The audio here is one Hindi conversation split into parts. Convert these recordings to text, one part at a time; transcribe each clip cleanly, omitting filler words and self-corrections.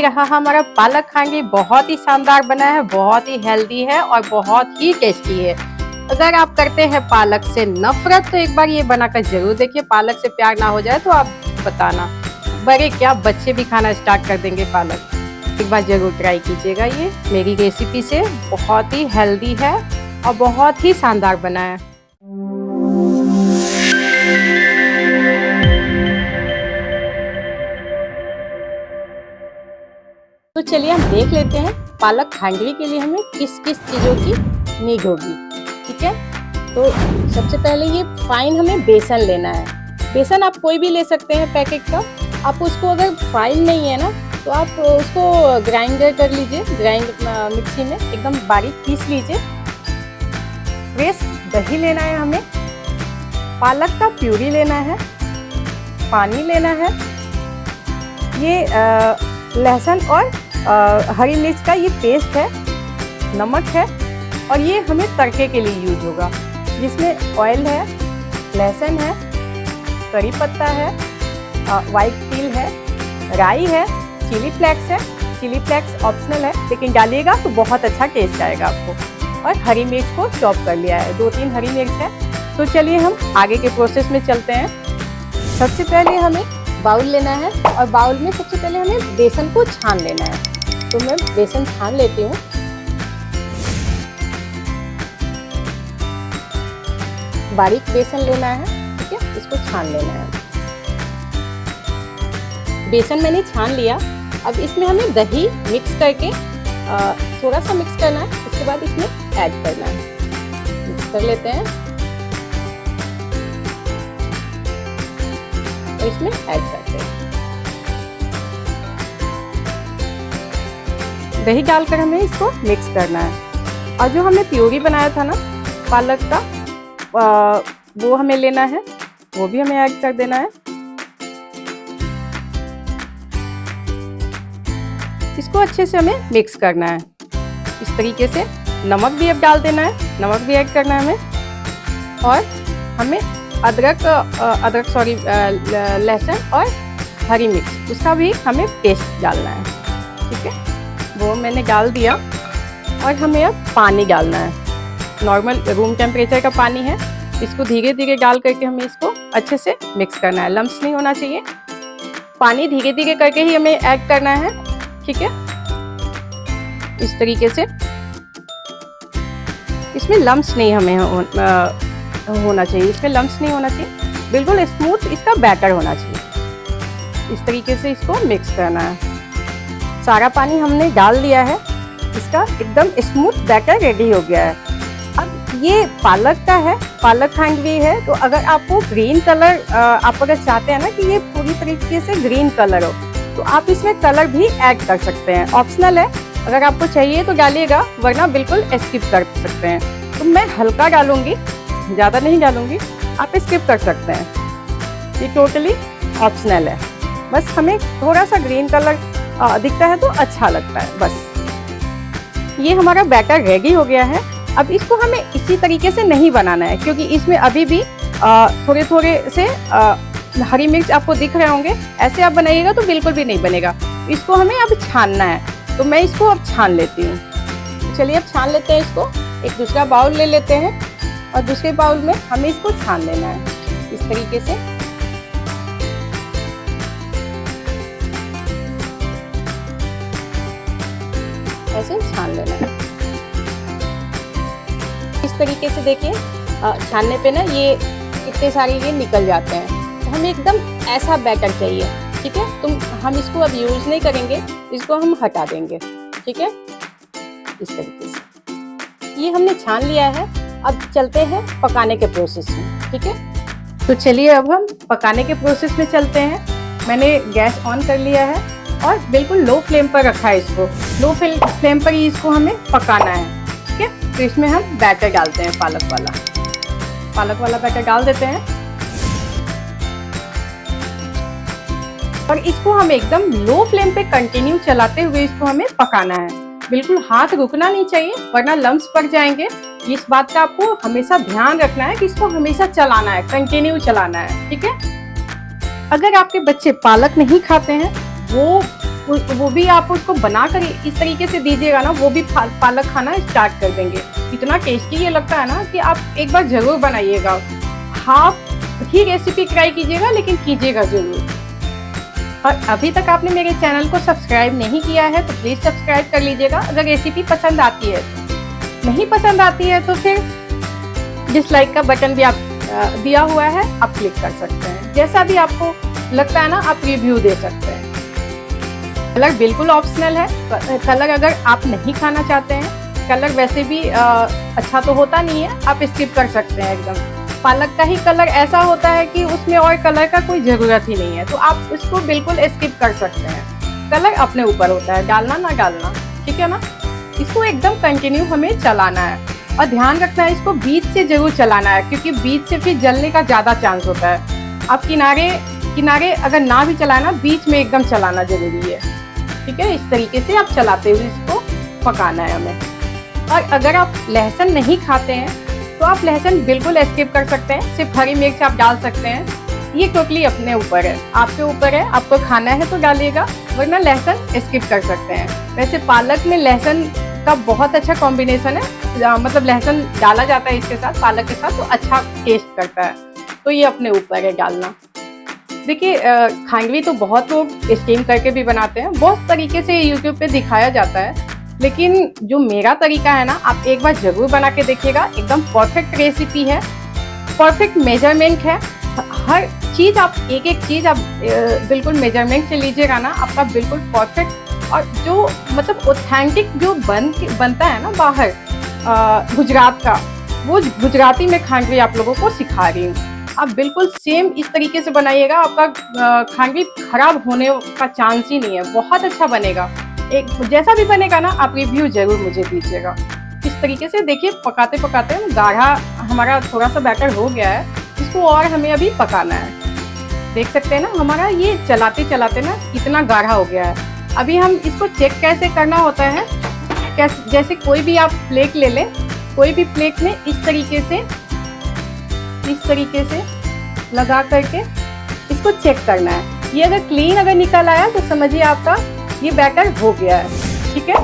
ये रहा हमारा पालक खांगी। बहुत ही शानदार बना है, बहुत ही हेल्दी है और बहुत ही टेस्टी है। अगर आप करते हैं पालक से नफरत तो एक बार ये बनाकर जरूर देखिए। पालक से प्यार ना हो जाए तो आप बताना, बड़े क्या बच्चे भी खाना स्टार्ट कर देंगे पालक। एक बार जरूर ट्राई कीजिएगा। ये मेरी रेसिपी से बहुत ही हेल्दी है और बहुत ही शानदार बना है। तो चलिए हम देख लेते हैं पालक खांडवी के लिए हमें किस किस चीज़ों की नीड होगी। ठीक है, तो सबसे पहले ये फाइन हमें बेसन लेना है। बेसन आप कोई भी ले सकते हैं पैकेट का। आप उसको अगर फाइन नहीं है ना तो आप उसको ग्राइंडर कर लीजिए, मिक्सी में एकदम बारीक पीस लीजिए। फ्रेश दही लेना है हमें, पालक का प्यूरी लेना है, पानी लेना है, ये लहसुन और हरी मिर्च का ये पेस्ट है, नमक है और ये हमें तड़के के लिए यूज होगा, जिसमें ऑयल है, लहसुन है, करी पत्ता है, वाइट तिल है, राई है, चिली फ्लेक्स है। चिली फ्लेक्स ऑप्शनल है लेकिन डालिएगा तो बहुत अच्छा टेस्ट आएगा आपको। और हरी मिर्च को चॉप कर लिया है, 2-3 हरी मिर्च है। तो चलिए हम आगे के प्रोसेस में चलते हैं। सबसे पहले हमें बाउल लेना है और बाउल में सबसे पहले हमें बेसन को छान लेना है। तो मैं बेसन छान लेती हूँ। बारीक बेसन लेना है, ठीक है, इसको छान लेना है। बेसन मैंने छान लिया। अब इसमें हमें दही मिक्स करके थोड़ा सा मिक्स करना है, उसके बाद इसमें ऐड करना है। मिक्स कर लेते हैं और इसमें ऐड करते हैं। दही डालकर हमें इसको मिक्स करना है। और जो हमने प्यूरी बनाया था ना पालक का, वो हमें लेना है, वो भी हमें ऐड कर देना है। इसको अच्छे से हमें मिक्स करना है इस तरीके से। नमक भी अब डाल देना है, नमक भी ऐड करना है हमें। और हमें लहसुन और हरी मिर्च, उसका भी हमें पेस्ट डालना है। ठीक है, वो मैंने डाल दिया। और हमें अब पानी डालना है, नॉर्मल रूम टेम्परेचर का पानी है। इसको धीरे धीरे डाल करके हमें इसको अच्छे से मिक्स करना है, लम्स नहीं होना चाहिए। पानी धीरे धीरे करके ही हमें ऐड करना है, ठीक है, इस तरीके से। इसमें लम्स नहीं हमें होना चाहिए, इसमें लम्स नहीं होना चाहिए, बिल्कुल स्मूथ इसका बैटर होना चाहिए। इस तरीके से इसको मिक्स करना है। सारा पानी हमने डाल दिया है, इसका एकदम स्मूथ बैटर रेडी हो गया है। अब ये पालक का है, पालक खांडवी है, तो अगर आपको ग्रीन कलर आप अगर चाहते हैं ना कि ये पूरी तरीके से ग्रीन कलर हो तो आप इसमें कलर भी ऐड कर सकते हैं, ऑप्शनल है। अगर आपको चाहिए तो डालिएगा, वरना बिल्कुल स्किप कर सकते हैं। तो मैं हल्का डालूंगी, ज़्यादा नहीं डालूंगी, आप स्किप कर सकते हैं, ये टोटली ऑप्शनल है। बस हमें थोड़ा सा ग्रीन कलर दिखता है तो अच्छा लगता है बस। ये हमारा बैटर रेडी हो गया है। अब इसको हमें इसी तरीके से नहीं बनाना है, क्योंकि इसमें अभी भी थोड़े थोड़े से हरी मिर्च आपको दिख रहे होंगे। ऐसे आप बनाइएगा तो बिल्कुल भी नहीं बनेगा। इसको हमें अब छानना है, तो मैं इसको अब छान लेती हूँ। चलिए अब छान लेते हैं इसको। एक दूसरा बाउल ले लेते हैं और दूसरे बाउल में हमें इसको छान लेना है इस तरीके से। ऐसे छान लेना है इस तरीके से। देखिए छानने पे ना ये कितने सारे ये निकल जाते हैं। तो हमें एकदम ऐसा बैटर चाहिए, ठीक है। तो हम इसको अब यूज नहीं करेंगे, इसको हम हटा देंगे, ठीक है, इस तरीके से। ये हमने छान लिया है। अब चलते हैं पकाने के प्रोसेस में, ठीक है। तो चलिए अब हम पकाने के प्रोसेस में चलते हैं। मैंने गैस ऑन कर लिया है और बिल्कुल लो फ्लेम पर रखा है इसको। लो फ्लेम पर ही इसको हमें पकाना है, ठीक है। तो इसमें हम बैटर डालते हैं, पालक वाला बैटर डाल देते हैं। और इसको हमें एकदम लो फ्लेम पे कंटिन्यू चलाते हुए इसको हमें पकाना है। बिल्कुल हाथ रुकना नहीं चाहिए, वरना लम्स पड़ जाएंगे। इस बात का आपको हमेशा ध्यान रखना है कि इसको हमेशा चलाना है, कंटिन्यू चलाना है, ठीक है। अगर आपके बच्चे पालक नहीं खाते हैं, वो वो भी आप उसको बना कर इस तरीके से दीजिएगा ना, वो भी पालक खाना स्टार्ट कर देंगे। इतना टेस्टी ये लगता है ना कि आप एक बार ज़रूर बनाइएगा। हाफ ही रेसिपी ट्राई कीजिएगा, लेकिन कीजिएगा ज़रूर। और अभी तक आपने मेरे चैनल को सब्सक्राइब नहीं किया है तो प्लीज़ सब्सक्राइब कर लीजिएगा। अगर रेसिपी पसंद आती है, नहीं पसंद आती है तो फिर डिसलाइक का बटन भी आप दिया हुआ है, आप क्लिक कर सकते हैं। जैसा भी आपको लगता है ना, आप रिव्यू दे सकते हैं। कलर बिल्कुल ऑप्शनल है। कलर अगर आप नहीं खाना चाहते हैं, कलर वैसे भी अच्छा तो होता नहीं है, आप स्किप कर सकते हैं एकदम। पालक का ही कलर ऐसा होता है कि उसमें और कलर का कोई ज़रूरत ही नहीं है, तो आप उसको बिल्कुल स्किप कर सकते हैं। कलर अपने ऊपर होता है, डालना ना डालना, ठीक है ना। इसको एकदम कंटिन्यू हमें चलाना है और ध्यान रखना है, इसको बीच से ज़रूर चलाना है, क्योंकि बीच से फिर जलने का ज़्यादा चांस होता है। आप किनारे अगर ना भी चलाना, बीच में एकदम चलाना ज़रूरी है, ठीक है। इस तरीके से आप चलाते हुए इसको पकाना है हमें। और अगर आप लहसुन नहीं खाते हैं तो आप लहसुन बिल्कुल स्किप कर सकते हैं, सिर्फ हरी मिर्च आप डाल सकते हैं। ये टोटली अपने ऊपर है, आपके ऊपर है, आपको खाना है तो डालिएगा, वरना लहसुन स्किप कर सकते हैं। वैसे पालक में लहसुन का बहुत अच्छा कॉम्बिनेशन है, मतलब लहसुन डाला जाता है इसके साथ, पालक के साथ, तो अच्छा टेस्ट करता है। तो ये अपने ऊपर है डालना। देखिए खांडवी तो बहुत लोग स्टीम करके भी बनाते हैं, बहुत तरीके से यूट्यूब पे दिखाया जाता है, लेकिन जो मेरा तरीका है ना, आप एक बार ज़रूर बना के देखिएगा। एकदम परफेक्ट रेसिपी है, परफेक्ट मेजरमेंट है। हर चीज़ आप एक चीज़ आप बिल्कुल मेजरमेंट से लीजिएगा ना, आपका बिल्कुल परफेक्ट। और जो मतलब ऑथेंटिक जो बनता है ना बाहर गुजरात का, वो गुजराती में खांडवी आप लोगों को सिखा रही हूँ। आप बिल्कुल सेम इस तरीके से बनाइएगा, आपका खांडवी खराब होने का चांस ही नहीं है, बहुत अच्छा बनेगा। एक जैसा भी बनेगा ना, आप रिव्यू जरूर मुझे दीजिएगा। इस तरीके से देखिए पकाते पकाते गाढ़ा हमारा थोड़ा सा बैटर हो गया है, इसको और हमें अभी पकाना है। देख सकते हैं ना, हमारा ये चलाते चलाते ना इतना गाढ़ा हो गया है। अभी हम इसको चेक कैसे करना होता है, जैसे कोई भी आप प्लेट ले लें, कोई भी प्लेट में इस तरीके से लगा करके इसको चेक करना है। ये अगर क्लीन अगर निकल आया तो समझिए आपका ये बैटर हो गया है, ठीक है।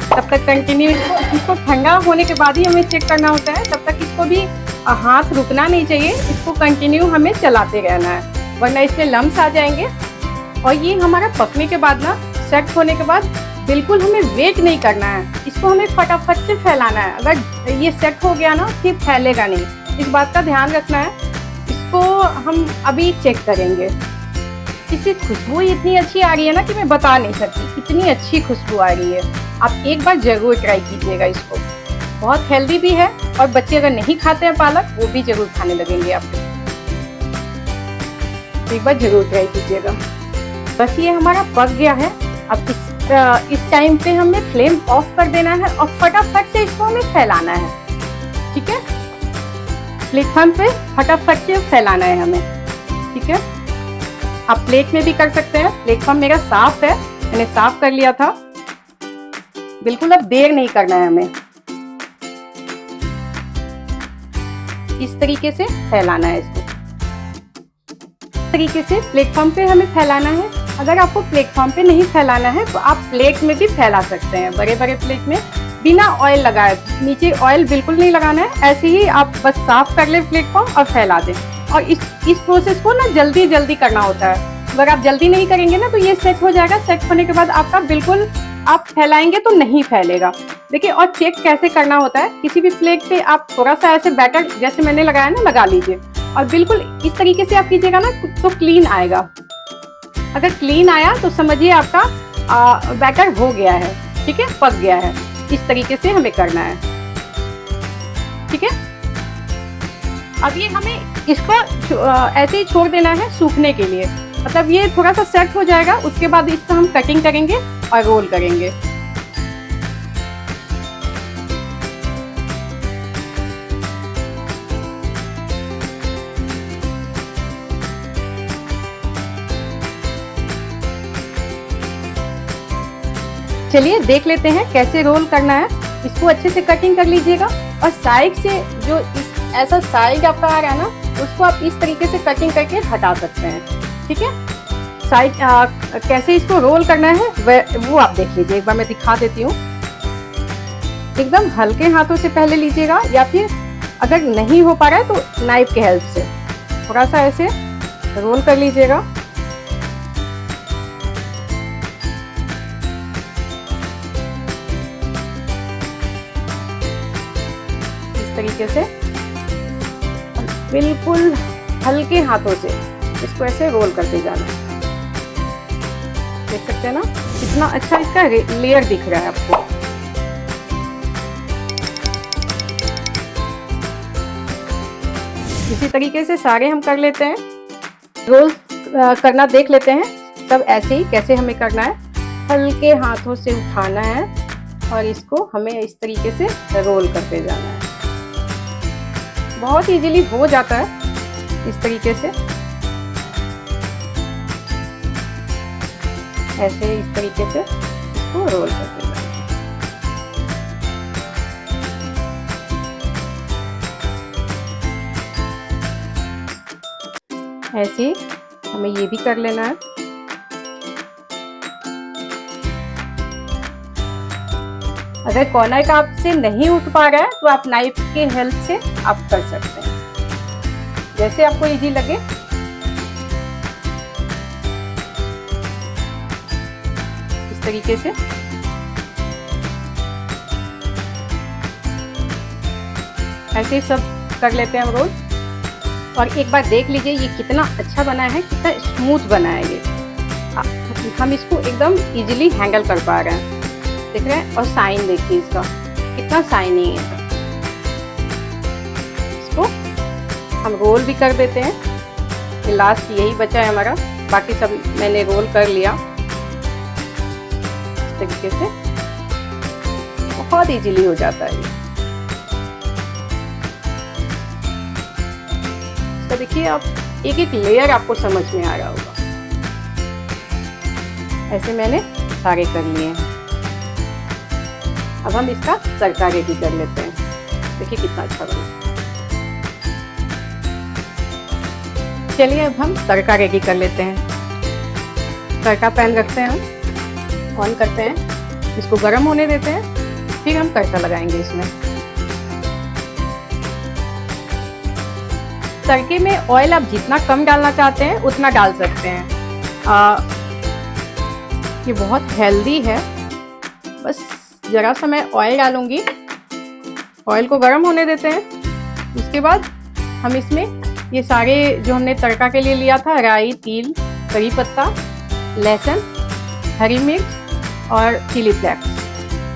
तब तक कंटिन्यू इसको ठंडा होने के बाद ही हमें चेक करना होता है। तब तक इसको भी हाथ रुकना नहीं चाहिए, इसको कंटिन्यू हमें चलाते रहना है, वरना इसमें लम्स आ जाएंगे। और ये हमारा पकने के बाद ना, सेट होने के बाद बिल्कुल हमें वेट नहीं करना है, इसको हमें फटाफट से फैलाना है। अगर ये सेट हो गया ना, फिर फैलेगा नहीं, इस बात का ध्यान रखना है। इसको हम अभी चेक करेंगे। इसकी खुशबू इतनी अच्छी आ रही है ना कि मैं बता नहीं सकती, इतनी अच्छी खुशबू आ रही है। आप एक बार जरूर ट्राई कीजिएगा इसको, बहुत हेल्दी भी है, और बच्चे अगर नहीं खाते हैं पालक, वो भी जरूर खाने लगेंगे आपको। एक बार जरूर ट्राई कीजिएगा। बस ये हमारा पक गया है। अब इस टाइम पे हमें फ्लेम ऑफ कर देना है और फटाफट से इसको हमें फैलाना है, ठीक है। प्लेटफॉर्म पे फटाफट से फैलाना है हमें, ठीक है। आप प्लेट में भी कर सकते हैं। प्लेटफॉर्म मेरा साफ है, मैंने साफ कर लिया था। बिल्कुल अब देर नहीं करना है हमें, इस तरीके से फैलाना है इसको। इस तरीके से प्लेटफॉर्म पे हमें फैलाना है। अगर आपको प्लेटफॉर्म पे नहीं फैलाना है तो आप प्लेट में भी फैला सकते हैं, बड़े बड़े प्लेट में, बिना ऑयल लगाए। नीचे ऑयल बिल्कुल नहीं लगाना है, ऐसे ही आप बस साफ कर ले प्लेटफॉर्म और फैला दें। और इस प्रोसेस को ना जल्दी करना होता है। अगर आप जल्दी नहीं करेंगे ना, तो ये सेट हो जाएगा। सेट होने के बाद आपका बिल्कुल आप फैलाएंगे तो नहीं फैलेगा। देखिए, और चेक कैसे करना होता है, किसी भी प्लेट पे आप थोड़ा सा ऐसे बैटर जैसे मैंने लगाया ना, लगा लीजिए, और बिल्कुल इस तरीके से आप कीजिएगा ना, तो क्लीन आएगा। अगर क्लीन आया तो समझिए आपका बैटर हो गया है, ठीक है, पक गया है। इस तरीके से हमें करना है, ठीक है। अब ये हमें इसको ऐसे ही छोड़ देना है सूखने के लिए, मतलब ये थोड़ा सा सेट हो जाएगा। उसके बाद इसको हम कटिंग करेंगे और रोल करेंगे। चलिए देख लेते हैं कैसे रोल करना है। इसको अच्छे से कटिंग कर लीजिएगा, और साइड से जो ऐसा साइड आपका आ रहा है ना, उसको आप इस तरीके से कटिंग करके हटा सकते हैं, ठीक है। साइड कैसे इसको रोल करना है वो आप देख लीजिए। एक बार मैं दिखा देती हूँ। एकदम हल्के हाथों से पहले लीजिएगा, या फिर अगर नहीं हो पा रहा है तो नाइफ के हेल्प से थोड़ा सा ऐसे रोल कर लीजिएगा। इस तरीके से बिल्कुल हल्के हाथों से इसको ऐसे रोल करते जाना है। देख सकते हैं ना कितना अच्छा इसका लेयर दिख रहा है आपको। इसी तरीके से सारे हम कर लेते हैं। रोल करना देख लेते हैं सब ऐसे ही कैसे हमें करना है। हल्के हाथों से उठाना है और इसको हमें इस तरीके से रोल करते जाना है। बहुत इजीली हो जाता है इस तरीके से। ऐसे इस तरीके से इसको रोल करते जाना है। ऐसे ही हमें ये भी कर लेना है। अगर कॉर्नर का आपसे नहीं उठ पा रहा है तो आप नाइफ के हेल्प से आप कर सकते हैं, जैसे आपको इजी लगे। इस तरीके से ऐसे ही सब कर लेते हैं हम रोल। और एक बार देख लीजिए ये कितना अच्छा बना है, कितना स्मूथ बना है ये। हम इसको एकदम इजीली हैंडल कर पा रहे हैं, देख रहे हैं। और साइन देखिए इसका कितना शाइनी है। इसको हम रोल भी कर देते हैं। ये लास्ट यही बचा है हमारा, बाकी सब मैंने रोल कर लिया। इस तरीके से बहुत इजीली हो जाता है ये। तो देखिए आप एक एक लेयर आपको समझ में आ रहा होगा। ऐसे मैंने सारे कर लिए हैं। अब हम इसका तड़का रेडी कर लेते हैं। देखिए कितना अच्छा बना। चलिए अब हम तड़का रेडी कर लेते हैं। तड़का पैन रखते हैं, हम ऑन करते हैं, इसको गर्म होने देते हैं, फिर हम तड़का लगाएंगे इसमें। तड़के में ऑयल आप जितना कम डालना चाहते हैं उतना डाल सकते हैं। ये बहुत हेल्दी है। बस जरा सा मैं ऑयल डालूंगी। ऑयल को गर्म होने देते हैं। उसके बाद हम इसमें ये सारे जो हमने तड़का के लिए लिया था, राई, तिल, करी पत्ता, लहसुन, हरी मिर्च और चिली फ्लेक्स,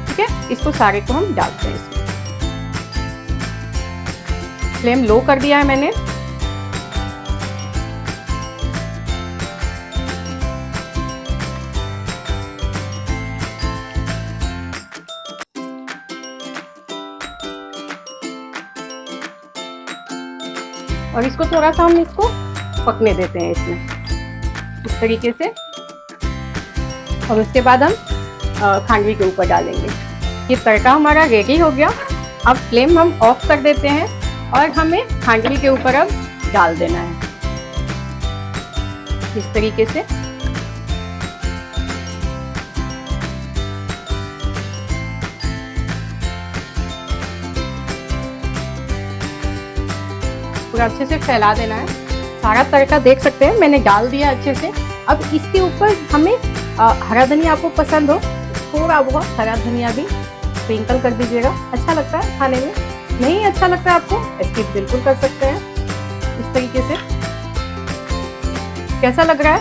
ठीक है, इसको सारे को हम डालते हैं इसमें। फ्लेम लो कर दिया है मैंने। और इसको थोड़ा सा हम इसको पकने देते हैं इसमें इस तरीके से। और उसके बाद हम खांडवी के ऊपर डालेंगे। ये तड़का हमारा रेडी हो गया। अब फ्लेम हम ऑफ कर देते हैं और हमें खांडवी के ऊपर अब डाल देना है इस तरीके से। पूरा अच्छे से फैला देना है। सारा तड़का देख सकते हैं मैंने डाल दिया अच्छे से। अब इसके ऊपर हमें हरा धनिया आपको पसंद हो, थोड़ा बहुत हरा धनिया भी स्प्रिंकल कर दीजिएगा। अच्छा लगता है खाने में। नहीं अच्छा लगता है आपको, स्किप बिल्कुल कर सकते हैं इस तरीके से। कैसा लग रहा है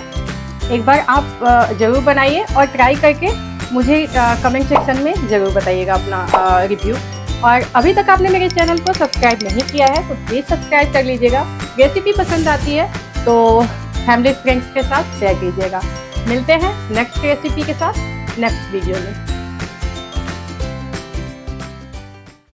एक बार आप ज़रूर बनाइए और ट्राई करके मुझे कमेंट सेक्शन में ज़रूर बताइएगा अपना रिव्यू। और अभी तक आपने मेरे चैनल को सब्सक्राइब नहीं किया है तो प्लीज़ सब्सक्राइब कर लीजिएगा। रेसिपी पसंद आती है तो फैमिली फ्रेंड्स के साथ शेयर कीजिएगा। मिलते हैं नेक्स्ट रेसिपी के साथ नेक्स्ट वीडियो में।